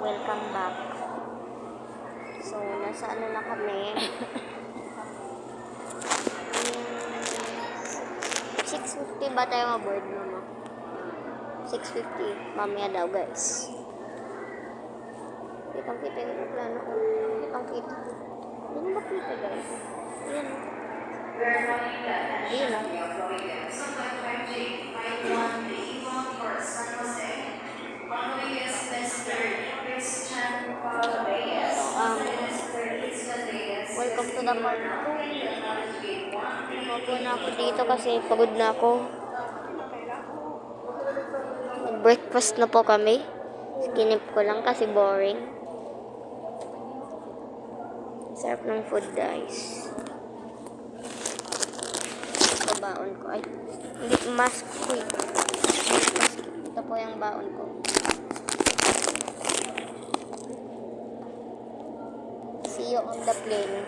Welcome back. So, nasa ano na kami? 6:50 ba tayo maboard, mama? 6:50. Mamaya daw, guys. Kitang-kita yung plano ko. Kitang-kita. Hindi na makita, guys. Ayan. Ayan. Welcome to the park. Mapo na ako dito kasi pagod na ako. Breakfast na po kami. Skinip ko lang kasi boring. Sarap ng food, guys. Ito baon ko. Ay, hindi mask ko eh. Ito po yung baon ko. See you on the plane.